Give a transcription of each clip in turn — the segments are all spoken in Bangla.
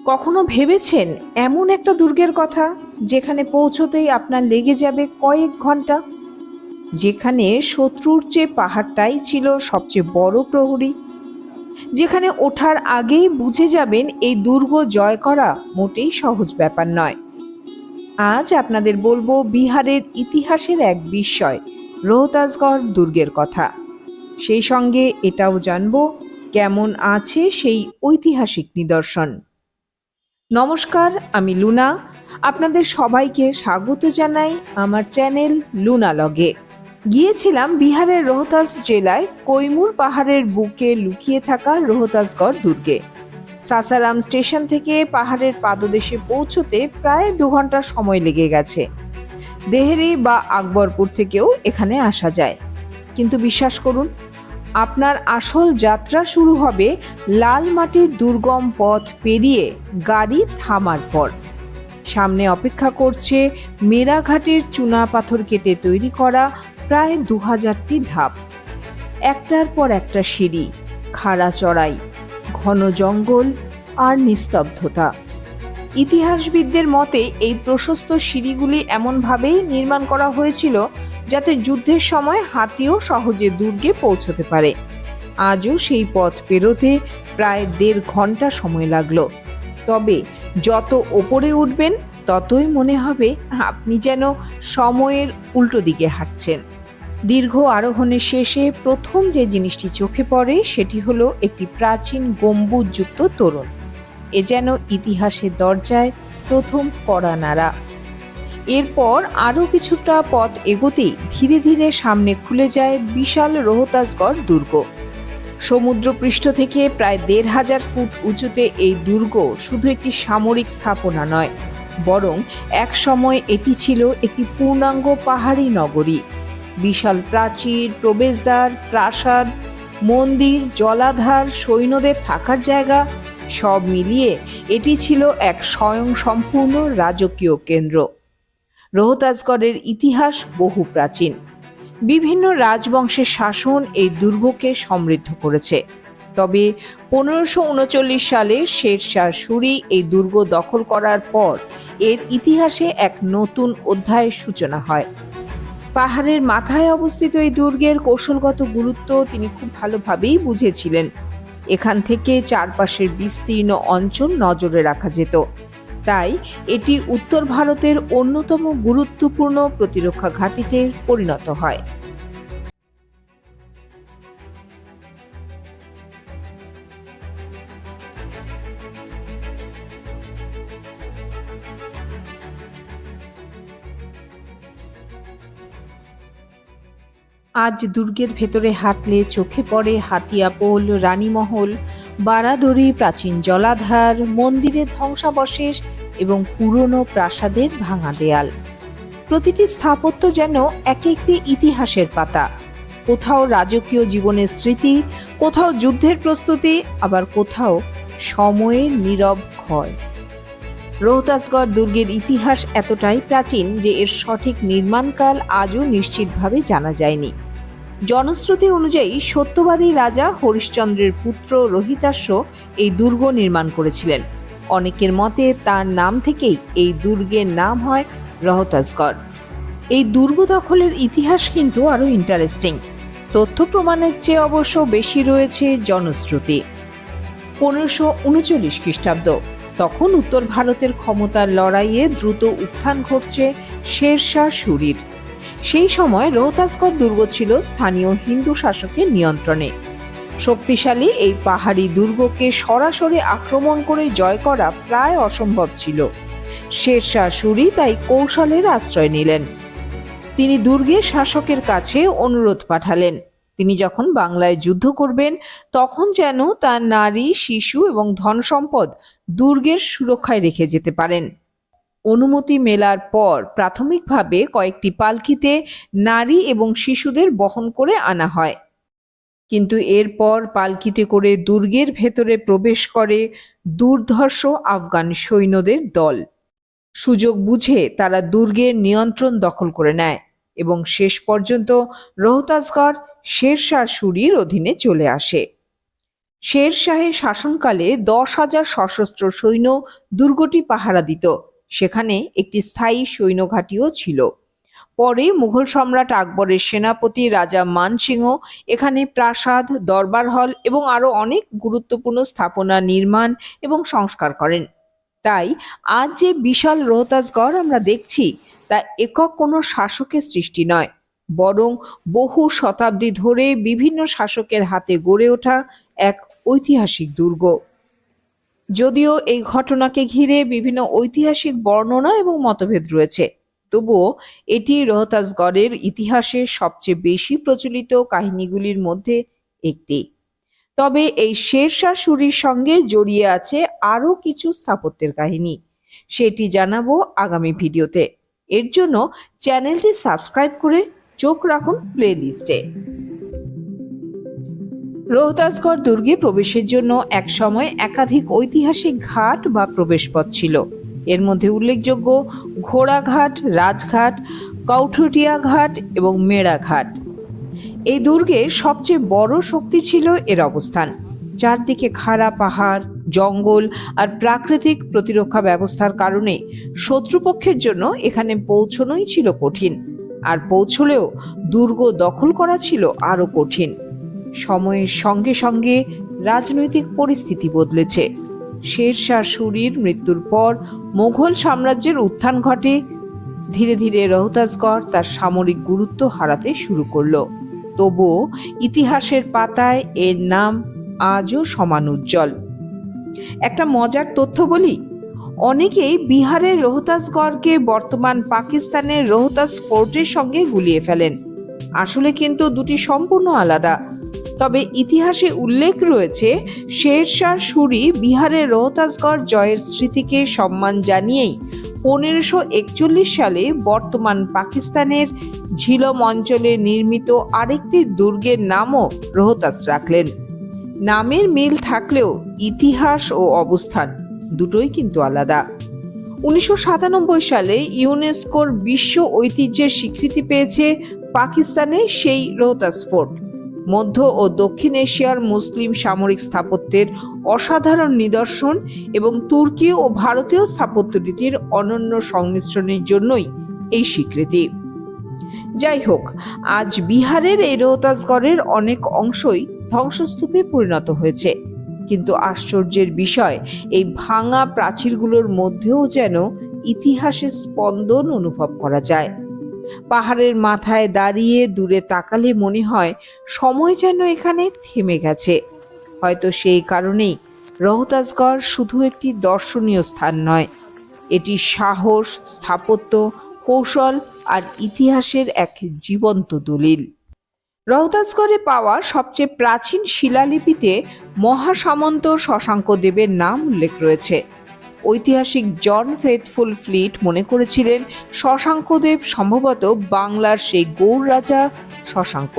কখনো ভেবেছেন এমন একটা দুর্গের কথা যেখানে পৌঁছতেই আপনার লেগে যাবে কয়েক ঘন্টা, যেখানে শত্রুর চেয়ে পাহাড়টাই ছিল সবচেয়ে বড় প্রহরী, যেখানে ওঠার আগেই বুঝে যাবেন এই দুর্গ জয় করা মোটেই সহজ ব্যাপার নয়। আজ আপনাদের বলবো বিহারের ইতিহাসের এক বিস্ময়, রোহতাসগড় দুর্গের কথা। সেই সঙ্গে এটাও জানবো কেমন আছে সেই ঐতিহাসিক নিদর্শন। নমস্কার, আমি লুনা। আপনাদের সবাইকে স্বাগত জানাই আমার চ্যানেল লুনা লগে। গিয়েছিলাম বিহারের রোহতাস জেলায় কৈমুর পাহাড়ের বুকে লুকিয়ে থাকা রোহতাসগড় দুর্গে। সাসারাম স্টেশন থেকে পাহাড়ের পাদদেশে পৌঁছতে প্রায় 2 ঘন্টা সময় লেগে গেছে। দেহরি বা আকবরপুর থেকেও এখানে আসা যায়, কিন্তু বিশ্বাস করুন, আপনার আসল যাত্রা শুরু হবে লাল মাটির দুর্গম পথ পেরিয়ে গাড়ি থামার পর। সামনে অপেক্ষা করছে মেরাঘাটের চুনা পাথর কেটে তৈরি করা প্রায় 2000টি ধাপ, একটার পর একটা সিঁড়ি, খাড়া চড়াই, ঘন জঙ্গল আর নিস্তব্ধতা। ইতিহাসবিদদের মতে এই প্রশস্ত সিঁড়িগুলি এমনভাবেই নির্মাণ করা হয়েছিল যাতে যুদ্ধের সময় হাতিও সহজে দুর্গে পৌঁছতে পারে। আজও সেই পথ পেরোতে প্রায় 1.5 ঘন্টা সময় লাগলো। তবে যত ওপরে উঠবেন ততই মনে হবে আপনি যেন সময়ের উল্টো দিকে হাঁটছেন। দীর্ঘ আরোহণের শেষে প্রথম যে জিনিসটি চোখে পড়ে সেটি হলো একটি প্রাচীন গম্বুজযুক্ত তোরণ। এ যেন ইতিহাসের দরজায় প্রথম কড়া নাড়া। এরপর আরও কিছুটা পথ এগোতেই ধীরে ধীরে সামনে খুলে যায় বিশাল রোহতাসগড় দুর্গ। সমুদ্রপৃষ্ঠ থেকে প্রায় 1500 ফুট উঁচুতে এই দুর্গ শুধু একটি সামরিক স্থাপনা নয়, বরং এক সময় এটি ছিল একটি পূর্ণাঙ্গ পাহাড়ি নগরী। বিশাল প্রাচীর, প্রবেশদ্বার, প্রাসাদ, মন্দির, জলাধার, সৈন্যদের থাকার জায়গা, সব মিলিয়ে এটি ছিল এক স্বয়ংসম্পূর্ণ রাজকীয় কেন্দ্র। রোহতাসগড়ের ইতিহাস বহু প্রাচীন। বিভিন্ন রাজবংশের শাসন এই দুর্গকে সমৃদ্ধ করেছে। তবে 1539 সালে শের শাহ সুরি এই দুর্গ দখল করার পর এর ইতিহাসে এক নতুন অধ্যায়ের সূচনা হয়। পাহাড়ের মাথায় অবস্থিত এই দুর্গের কৌশলগত গুরুত্ব তিনি খুব ভালোভাবেই বুঝেছিলেন। এখান থেকে চারপাশের বিস্তীর্ণ অঞ্চল নজরে রাখা যেত। তাই এটি উত্তর ভারতের অন্যতম গুরুত্বপূর্ণ প্রতিরক্ষা ঘাঁটিতে পরিণত হয়। আজ দুর্গের ভেতরে হাঁটলে চোখে পড়ে হাতিয়াপোল, রানীমহল, বারাদড়ি, প্রাচীন জলাধার, মন্দিরের ধ্বংসাবশেষ এবং পুরনো প্রাসাদের ভাঙা দেয়াল। প্রতিটি স্থাপত্য যেন এক একটি ইতিহাসের পাতা। কোথাও রাজকীয় জীবনের স্মৃতি, কোথাও যুদ্ধের প্রস্তুতি, আবার কোথাও সময়ের নীরব ক্ষয়। রোহতাসগড় দুর্গের ইতিহাস এতটাই প্রাচীন যে এর সঠিক নির্মাণকাল আজও নিশ্চিতভাবে জানা যায়নি। জনশ্রুতি অনুযায়ী সত্যবাদী রাজা হরিশ্চন্দ্রের পুত্র রোহিতাশ্ব এই দুর্গ নির্মাণ করেছিলেন। অনেকের মতে তার নাম থেকেই এই দুর্গের নাম হয় রোহতাসগড়। এই দুর্গ দখলের ইতিহাস কিন্তু আরো ইন্টারেস্টিং। তথ্য প্রমাণের চেয়ে অবশ্য বেশি রয়েছে জনশ্রুতি। 1539 খ্রিস্টাব্দ, তখন উত্তর ভারতের ক্ষমতার লড়াইয়ে দ্রুত উত্থান ঘটছে শের শাহ সুরির। সেই সময় রোহতাসগড় দুর্গ ছিল স্থানীয় হিন্দু শাসকের নিয়ন্ত্রণে। শক্তিশালী এই পাহাড়ি দুর্গকে সরাসরি আক্রমণ করে জয় করা প্রায় অসম্ভব ছিল। শের শাহ সুরি তাই কৌশলের আশ্রয় নিলেন। তিনি দুর্গের শাসকের কাছে অনুরোধ পাঠালেন, তিনি যখন বাংলায় যুদ্ধ করবেন তখন যেন তার নারী, শিশু এবং ধনসম্পদ দুর্গের সুরক্ষায় রেখে যেতে পারেন। অনুমতি মেলার পর প্রাথমিকভাবে কয়েকটি পালকিতে নারী এবং শিশুদের বহন করে আনা হয়, কিন্তু এরপর পালকিতে করে দুর্গের ভেতরে প্রবেশ করে দুর্ধর্ষ আফগান সৈন্যদের দল। সুযোগ বুঝে তারা দুর্গের নিয়ন্ত্রণ দখল করে নেয় এবং শেষ পর্যন্ত রোহতাসগড় শের শাহ সুরির অধীনে চলে আসে। শের শাহের শাসনকালে 10,000 সশস্ত্র সৈন্য দুর্গটি পাহারা দিত। সেখানে একটি স্থায়ী সৈন্য ঘাঁটিও ছিল। পরে মুঘল সম্রাট আকবরের সেনাপতি রাজা মান সিংহ এখানে প্রাসাদ, দরবার হল এবং আরো অনেক গুরুত্বপূর্ণ স্থাপনা নির্মাণ এবং সংস্কার করেন। তাই আজ যে বিশাল রোহতাসগড় আমরা দেখছি তা একক কোনো শাসকের সৃষ্টি নয়, বরং বহু শতাব্দী ধরে বিভিন্ন শাসকের হাতে গড়ে ওঠা এক ঐতিহাসিক দুর্গ। যদিও এই ঘটনাকে ঘিরে বিভিন্ন ঐতিহাসিক বর্ণনা এবং মতভেদ রয়েছে, তবুও এটি রোহতাসগড়ের ইতিহাসের সবচেয়ে বেশি প্রচলিত কাহিনীগুলির মধ্যে একটি। তবে এই শেরশাহ সূরির সঙ্গে জড়িয়ে আছে আরও কিছু স্থাপত্যের কাহিনী, সেটি জানাবো আগামী ভিডিওতে। এর জন্য চ্যানেলটি সাবস্ক্রাইব করে চোখ রাখুন প্লেলিস্টে। রোহতাসগড় দুর্গে প্রবেশের জন্য একসময় একাধিক ঐতিহাসিক ঘাট বা প্রবেশপথ ছিল। এর মধ্যে উল্লেখযোগ্য ঘোড়াঘাট, রাজঘাট, কৌঠটিয়া ঘাট এবং মেড়াঘাট। এই দুর্গের সবচেয়ে বড় শক্তি ছিল এর অবস্থান। চারদিকে খাড়া পাহাড়, জঙ্গল আর প্রাকৃতিক প্রতিরক্ষা ব্যবস্থার কারণে শত্রুপক্ষের জন্য এখানে পৌঁছানোই ছিল কঠিন, আর পৌঁছলেও দুর্গ দখল করা ছিল আরো কঠিন। সময়ের সঙ্গে সঙ্গে রাজনৈতিক পরিস্থিতি বদলেছে। শেরশাহ সূরির মৃত্যুর পর মোগল সাম্রাজ্যের উত্থান ঘটে। ধীরে ধীরে রোহতাসগড় তার সামরিক গুরুত্ব হারাতে শুরু করলো। তবুও ইতিহাসের পাতায় এর নাম আজও সমান উজ্জ্বল। একটা মজার তথ্য বলি, অনেকেই বিহারের রোহতাসগড়কে বর্তমান পাকিস্তানের রোহতাস ফোর্টের সঙ্গে গুলিয়ে ফেলেন। আসলে কিন্তু দুটি সম্পূর্ণ আলাদা। তবে ইতিহাসে উল্লেখ রয়েছে শেরশাহ সূরি বিহারের রোহতাসগড় জয়ের স্মৃতিকে সম্মান জানিয়েই 1541 সালে বর্তমান পাকিস্তানের ঝিলম অঞ্চলে নির্মিত আরেকটি দুর্গের নামও রোহতাস রাখলেন। নামের মিল থাকলেও ইতিহাস ও অবস্থান দুটোই কিন্তু আলাদা। 1997 সালে ইউনেস্কোর বিশ্ব ঐতিহ্যের স্বীকৃতি পেয়েছে পাকিস্তানের সেই রোহতাস ফোর্ট। মধ্য ও দক্ষিণ এশিয়ার মুসলিম সামরিক স্থাপত্যের অসাধারণ নিদর্শন এবং তুর্কি ও ভারতীয় স্থাপত্য রীতির অনন্য সংমিশ্রণের জন্যই এই স্বীকৃতি। যাই হোক, আজ বিহারের এই রোহতাসগড়ের অনেক অংশই ধ্বংসস্তূপে পরিণত হয়েছে, কিন্তু আশ্চর্যের বিষয় এই ভাঙা প্রাচীরগুলোর মধ্যেও যেন ইতিহাসের স্পন্দন অনুভব করা যায়। পাহাড়ের মাথায় দাঁড়িয়ে দূরে তাকালে মনে হয় সময় যেন এখানে থেমে গেছে। হয়তো সেই কারণেই রোহতাসগড় শুধু একটি দর্শনীয় স্থান নয়, এটি সাহস, স্থাপত্য, কৌশল আর ইতিহাসের এক জীবন্ত দলিল। রোহতাসগড়ে পাওয়া সবচেয়ে প্রাচীন শিলালিপিতে মহাসামন্ত শশাঙ্ক দেবের নাম উল্লেখ রয়েছে। ঐতিহাসিক জন ফেথফুল ফ্লিট মনে করেছিলেন শশাঙ্কদেব সম্ভবত বাংলার সেই গৌড় রাজা শশাঙ্ক।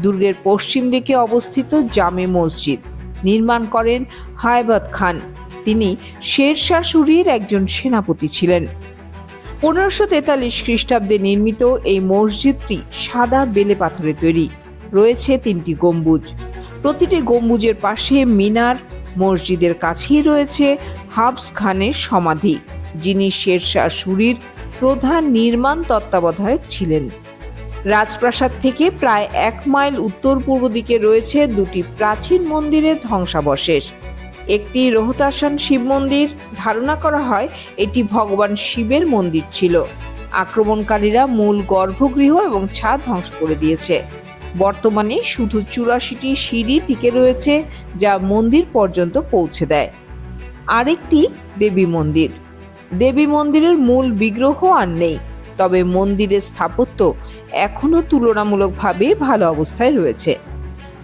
দুর্গের পশ্চিম দিকে অবস্থিত জামে মসজিদ নির্মাণ করেন হায়বত খান। তিনি শেরশাহ সূরির একজন সেনাপতি ছিলেন। 1543 খ্রিস্টাব্দে নির্মিত এই মসজিদটি সাদা বেলে পাথরে তৈরি। রয়েছে 3টি গম্বুজ, প্রতিটি গম্বুজের পাশে মিনার। মসজিদের কাছেই রয়েছে হাফস খানের সমাধি, যিনি শেরশাহ সূরির প্রধান নির্মাণ তত্ত্বাবধায়ক ছিলেন। রাজপ্রাসাদ থেকে প্রায় 1 মাইল উত্তর পূর্ব দিকে রয়েছে 2টি প্রাচীন মন্দিরের ধ্বংসাবশেষ। একটি রোহতাসান শিব মন্দির, ধারণা করা হয় এটি ভগবান শিবের মন্দির ছিল। আক্রমণকারীরা মূল গর্ভগৃহ এবং ছাদ ধ্বংস করে দিয়েছে। বর্তমানে শুধু 84টি সিঁড়ি টিকে রয়েছে, যা মন্দির পর্যন্ত পৌঁছে দেয়। আরেকটি দেবী মন্দির। দেবী মন্দিরের মূল বিগ্রহ আর নেই, তবে মন্দিরের স্থাপত্য এখনো তুলনামূলকভাবে ভালো অবস্থায় রয়েছে।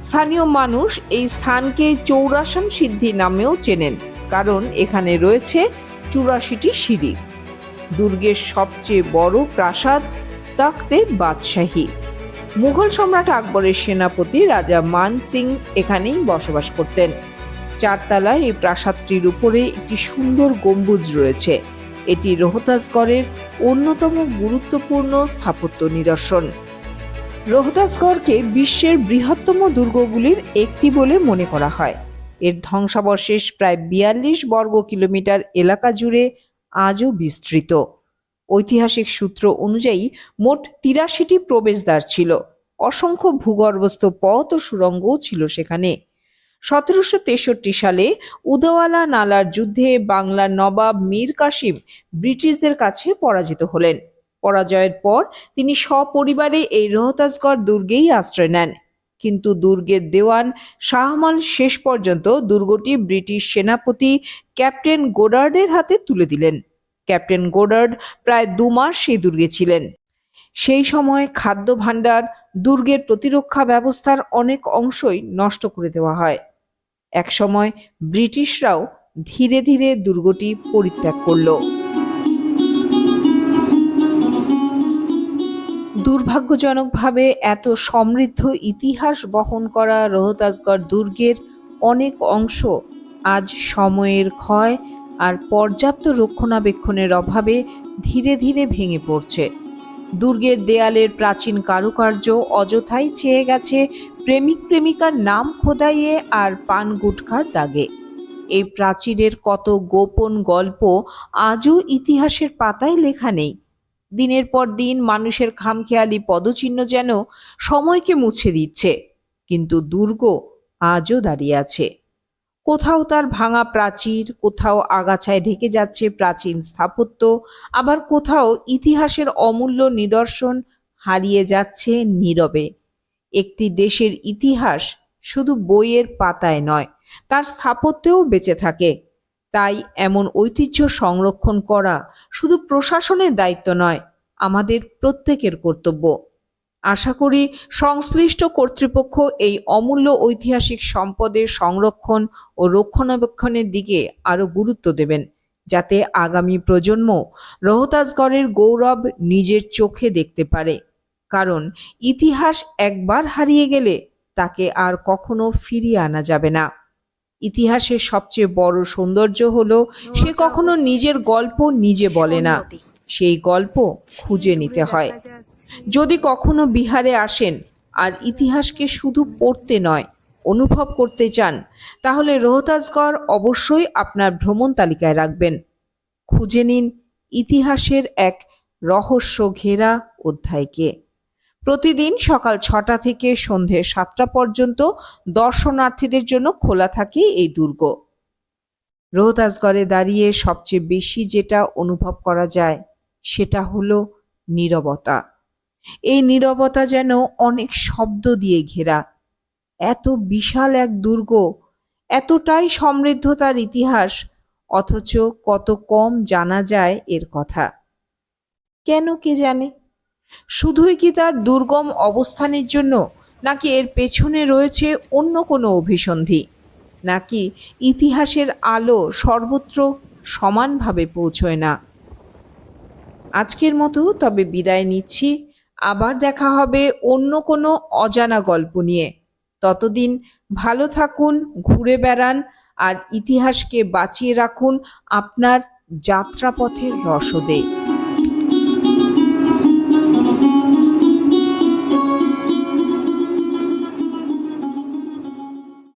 স্থানীয় মানুষ এই স্থানকে চৌরাসান সিদ্ধি নামেও চেনেন, কারণ এখানে রয়েছে 84টি সিঁড়ি। দুর্গের সবচেয়ে বড় প্রাসাদ তাখতে বাদশাহী। মুঘল সম্রাট আকবরের সেনাপতি রাজা মান সিং এখানেই বসবাস করতেন। 4 তলায় এই প্রাসাদটির উপরে একটি সুন্দর গম্বুজ রয়েছে। এটি রোহতাসগড়ের অন্যতম গুরুত্বপূর্ণ স্থাপত্য নিদর্শন। রোহতাসগড়কে বিশ্বের বৃহত্তম দুর্গগুলির একটি বলে মনে করা হয়। এর ধ্বংসাবশেষ প্রায় ৪২ বর্গ কিলোমিটার এলাকা জুড়ে আজও বিস্তৃত। ঐতিহাসিক সূত্র অনুযায়ী মোট ৮৩টি প্রবেশদ্বার ছিল। অসংখ্য ভূগর্ভস্থ পথ ও সুড়ঙ্গও ছিল সেখানে। ১৭৬৩ সালে উদওয়ালা নালার যুদ্ধে বাংলার নবাব মীর কাসিম ব্রিটিশদের কাছে পরাজিত হলেন। পরাজয়ের পর তিনি সপরিবারে এই রোহতাসগড় দুর্গেই আশ্রয় নেন। কিন্তু দুর্গের দেওয়ান শাহ আলম শেষ পর্যন্ত দুর্গটি ব্রিটিশ সেনাপতি ক্যাপ্টেন গোডার্ডের হাতে তুলে দিলেন। ক্যাপ্টেন গোডার্ড প্রায় ২ মাস সেই দুর্গে ছিলেন। সেই সময় খাদ্য ভাণ্ডার, দুর্গের প্রতিরক্ষা ব্যবস্থার অনেক অংশই নষ্ট করে দেওয়া হয়। একসময় ব্রিটিশরাও ধীরে ধীরে দুর্গটি পরিত্যাগ করল। দুর্ভাগ্যজনকভাবে এত সমৃদ্ধ ইতিহাস বহন করা রোহতাসগড় দুর্গের অনেক অংশ আজ সময়ের ক্ষয় আর পর্যাপ্ত রক্ষণাবেক্ষণের অভাবে ধীরে ধীরে ভেঙে পড়ছে। দুর্গের দেয়ালের প্রাচীন কারুকার্য অযথাই ছেয়ে গেছে প্রেমিক প্রেমিকার নাম খোদাইয়ে আর পান গুটখার দাগে। এই প্রাচীরের কত গোপন গল্প আজও ইতিহাসের পাতায় লেখা নেই। দিনের পর দিন মানুষের খামখেয়ালি পদচিহ্ন যেন সময়কে মুছে দিচ্ছে, কিন্তু দুর্গ আজও দাঁড়িয়ে আছে। কোথাও তার ভাঙা প্রাচীর, কোথাও আগাছায় ঢেকে যাচ্ছে প্রাচীন স্থাপত্য, আবার কোথাও ইতিহাসের অমূল্য নিদর্শন হারিয়ে যাচ্ছে নীরবে। একটি দেশের ইতিহাস শুধু বইয়ের পাতায় নয়, তার স্থাপত্যেও বেঁচে থাকে। তাই এমন ঐতিহ্য সংরক্ষণ করা শুধু প্রশাসনের দায়িত্ব নয়, আমাদের প্রত্যেকের কর্তব্য। আশা করি সংশ্লিষ্ট কর্তৃপক্ষ এই অমূল্য ঐতিহাসিক সম্পদের সংরক্ষণ ও রক্ষণাবেক্ষণের দিকে আরও গুরুত্ব দেবেন, যাতে আগামী প্রজন্ম রোহতাসগড়ের গৌরব নিজের চোখে দেখতে পারে। কারণ ইতিহাস একবার হারিয়ে গেলে তাকে আর কখনো ফিরিয়ে আনা যাবে না। ইতিহাসের সবচেয়ে বড় সৌন্দর্য হলো সে কখনো নিজের গল্প নিজে বলে না, সেই গল্প খুঁজে নিতে হয়। যদি কখনো বিহারে আসেন আর ইতিহাসকে শুধু পড়তে নয়, অনুভব করতে চান, তাহলে রোহতাসগড় অবশ্যই আপনার ভ্রমণ তালিকায় রাখবেন। খুঁজে নিন ইতিহাসের এক রহস্য ঘেরা অধ্যায়কে। প্রতিদিন সকাল ৬টা থেকে সন্ধে ৭টা পর্যন্ত দর্শনার্থীদের জন্য খোলা থাকে এই দুর্গ। রোহতাসগড়ে দাঁড়িয়ে সবচেয়ে বেশি যেটা অনুভব করা যায় সেটা হলো নীরবতা। এই নীরবতা যেন অনেক শব্দ দিয়ে ঘেরা। এত বিশাল এক দুর্গ, এতটাই সমৃদ্ধ তার ইতিহাস, অথচ কত কম জানা যায় এর কথা। কেন কে জানে? শুধুই কি তার দুর্গম অবস্থানের জন্য, নাকি এর পেছনে রয়েছে অন্য কোনো অভিসন্ধি, নাকি ইতিহাসের আলো সর্বত্র সমানভাবে পৌঁছয় না? আজকের মতো তবে বিদায় নিচ্ছি। আবার দেখা হবে অন্য কোনো অজানা গল্প নিয়ে। ততদিন ভালো থাকুন, ঘুরে বেড়ান আর ইতিহাসকে বাঁচিয়ে রাখুন আপনার যাত্রাপথের রসদে।